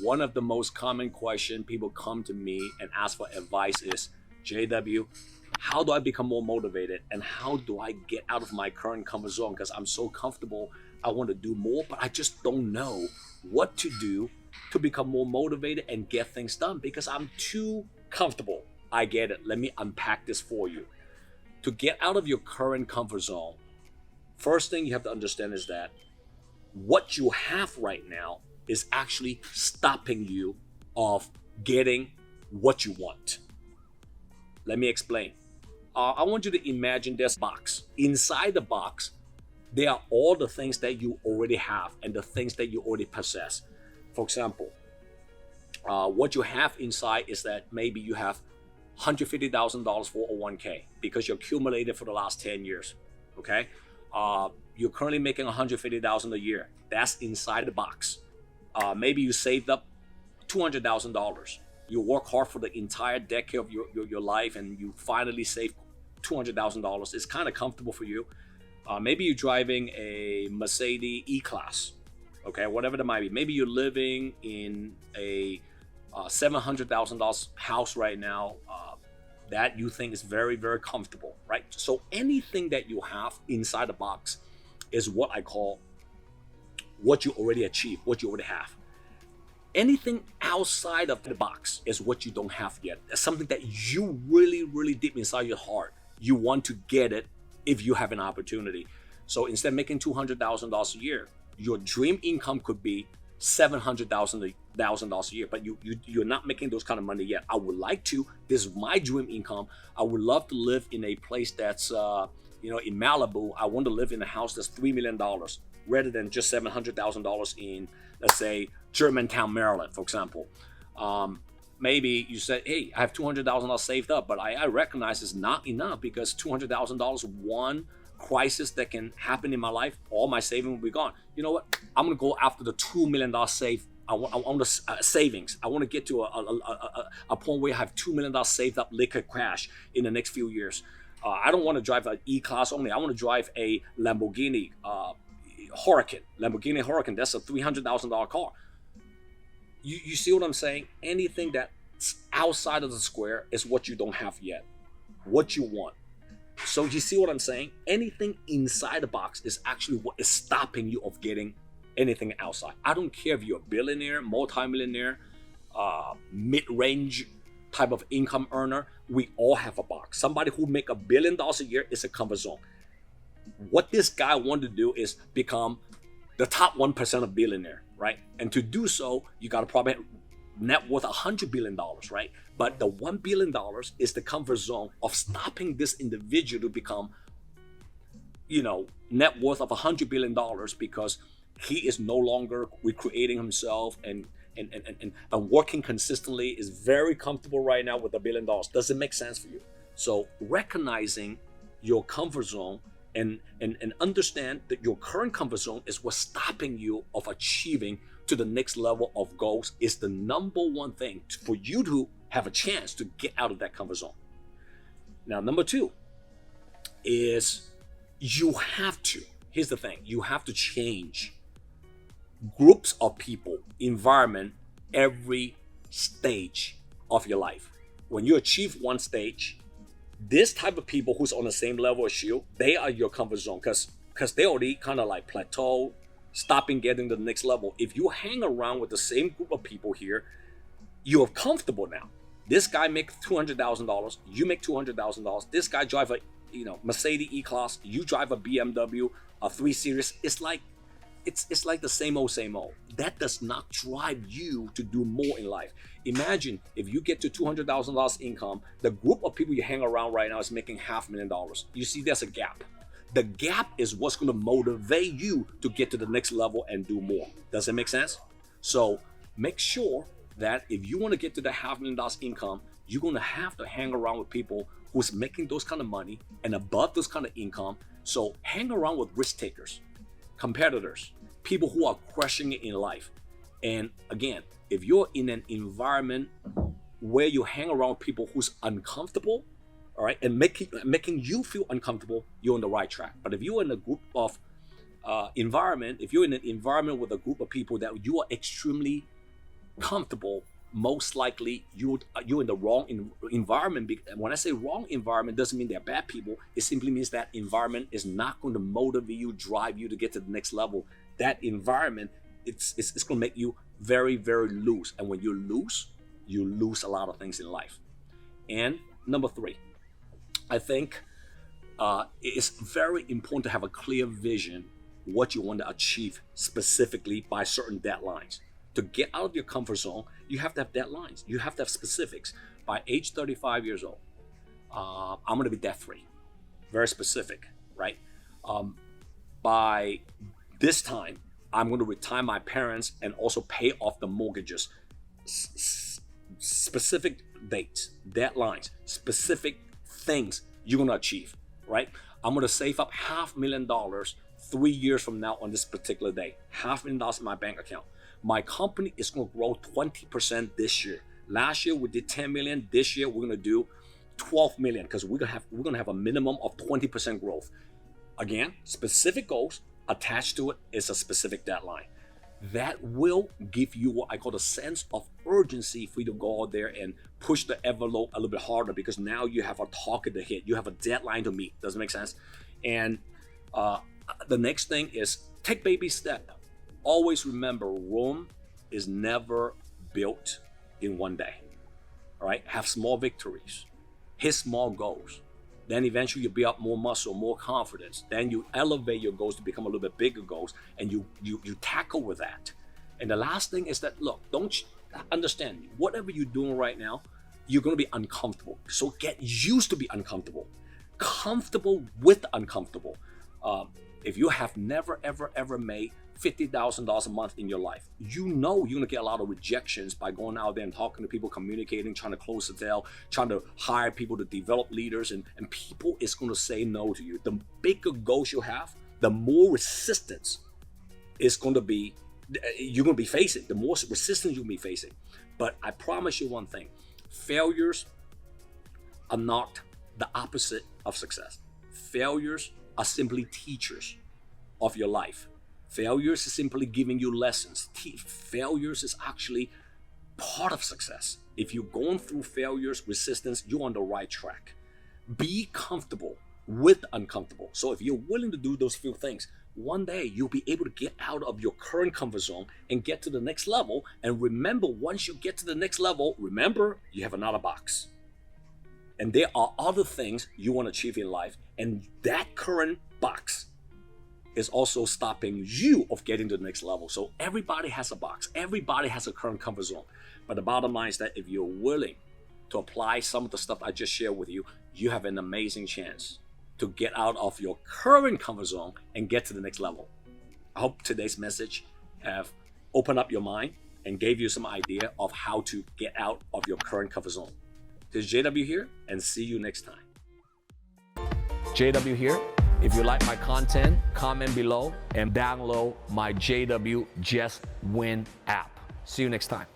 one of the most common question people come to me and ask for advice is, JW, how do I become more motivated and how do I get out of my current comfort zone? Because I'm so comfortable, I want to do more, but I just don't know what to do to become more motivated and get things done because I'm too comfortable. I get it. Let me unpack this for you. To get out of your current comfort zone, first thing you have to understand is that what you have right now is actually stopping you of getting what you want. Let me explain. I want you to imagine this box. Inside the box, there are all the things that you already have and the things that you already possess. For example, what you have inside is that maybe you have $150,000 401k because you accumulated for the last 10 years. Okay, you're currently making $150,000 a year. That's inside the box. Maybe you saved up $200,000. You work hard for the entire decade of your life and you finally save $200,000. It's kind of comfortable for you. Maybe you're driving a Mercedes E-Class, okay, whatever that might be. Maybe you're living in a $700,000 house right now that you think is very, very comfortable, right? So anything that you have inside the box is what I call what you already achieved, what you already have. Anything outside of the box is what you don't have yet. It's something that you really, really deep inside your heart, you want to get it if you have an opportunity. So instead of making $200,000 a year, your dream income could be $700,000 a year, but you're not making those kind of money yet. I would like to. This is my dream income. I would love to live in a place that's in Malibu. I want to live in a house that's $3 million rather than just $700,000 in, let's say, Germantown, Maryland, for example. Maybe you said, hey, I have $200,000 saved up, but I recognize it's not enough because $200,000, one crisis that can happen in my life, all my savings will be gone. You know what? I'm going to go after the $2 million save. I want the savings. I want to get to a point where I have $2 million saved up liquid cash in the next few years. I don't want to drive an E-Class only. I want to drive a Lamborghini Huracan. Lamborghini Huracan, that's a $300,000 car. You see what I'm saying? Anything that's outside of the square is what you don't have yet, what you want. So you see what I'm saying? Anything inside the box is actually what is stopping you of getting anything outside. I don't care if you're a billionaire, multimillionaire, mid-range type of income earner. We all have a box. Somebody who make $1 billion a year is a comfort zone. What this guy wanted to do is become the top 1% of billionaire, right? And to do so, you got to probably net worth $100 billion, right? But the $1 billion is the comfort zone of stopping this individual to become, net worth of $100 billion because he is no longer recreating himself and working consistently, is very comfortable right now with $1 billion. Does it make sense for you? So recognizing your comfort zone and understand that your current comfort zone is what's stopping you of achieving to the next level of goals is the number one thing for you to have a chance to get out of that comfort zone. Now, number two is here's the thing, you have to change groups of people, environment, every stage of your life. When you achieve one stage, this type of people who's on the same level as you, they are your comfort zone because they already kind of like plateau, stopping getting to the next level. If you hang around with the same group of people here, you're comfortable now. This guy makes $200,000, you make $200,000. This guy drive a Mercedes E-Class, you drive a BMW, a 3 Series. It's like the same old. That does not drive you to do more in life. Imagine if you get to $200,000 income, the group of people you hang around right now is making $500,000. You see, there's a gap. The gap is what's going to motivate you to get to the next level and do more. Does it make sense? So make sure that if you want to get to the $500,000 income, you're going to have to hang around with people who's making those kind of money and above those kind of income. So hang around with risk takers, competitors, people who are crushing it in life. And again, if you're in an environment where you hang around people who's uncomfortable, all right, and making you feel uncomfortable, you're on the right track. But if you're in a group of environment, if you're in an environment with a group of people that you are extremely comfortable, most likely you're in the wrong environment. When I say wrong environment, doesn't mean they're bad people. It simply means that environment is not going to motivate you, drive you to get to the next level. That environment, it's going to make you very, very loose. And when you lose a lot of things in life. And number 3, I think it's very important to have a clear vision what you want to achieve specifically by certain deadlines. To get out of your comfort zone, you have to have deadlines. You have to have specifics. By age 35 years old, I'm going to be debt free. Very specific, right? By this time, I'm going to retire my parents and also pay off the mortgages. Specific dates, deadlines, specific things you're going to achieve, right? I'm going to save up $500,000 3 years from now on this particular day. $500,000 in my bank account. My company is going to grow 20% this year. Last year we did 10 million. This year we're going to do 12 million because we're going to have a minimum of 20% growth. Again, specific goals attached to it is a specific deadline. That will give you what I call a sense of urgency for you to go out there and push the envelope a little bit harder, because now you have a target to hit. You have a deadline to meet. Does it make sense? And the next thing is take baby step. Always remember, Rome is never built in one day. All right? Have small victories. Hit small goals. Then eventually you build up more muscle, more confidence. Then you elevate your goals to become a little bit bigger goals, and you tackle with that. And the last thing is that, look, don't understand, whatever you're doing right now, you're going to be uncomfortable. So get used to be uncomfortable. Comfortable with uncomfortable. If you have never, ever made $50,000 a month in your life, you know you're going to get a lot of rejections by going out there and talking to people, communicating, trying to close the deal, trying to hire people to develop leaders, and people is going to say no to you. The bigger goals you have, the more resistance is going to be, you're going to be facing, the more resistance you'll be facing. But I promise you one thing, failures are not the opposite of success. Failures are simply teachers of your life. Failures is simply giving you lessons. Failures is actually part of success. If you're going through failures, resistance, you're on the right track. Be comfortable with uncomfortable. So if you're willing to do those few things, one day you'll be able to get out of your current comfort zone and get to the next level. And remember, once you get to the next level, remember, you have another box. And there are other things you want to achieve in life. And that current box is also stopping you of getting to the next level. So everybody has a box. Everybody has a current comfort zone. But the bottom line is that if you're willing to apply some of the stuff I just shared with you, you have an amazing chance to get out of your current comfort zone and get to the next level. I hope today's message have opened up your mind and gave you some idea of how to get out of your current comfort zone. This is JW here, and see you next time. JW here. If you like my content, comment below and download my JW Just Win app. See you next time.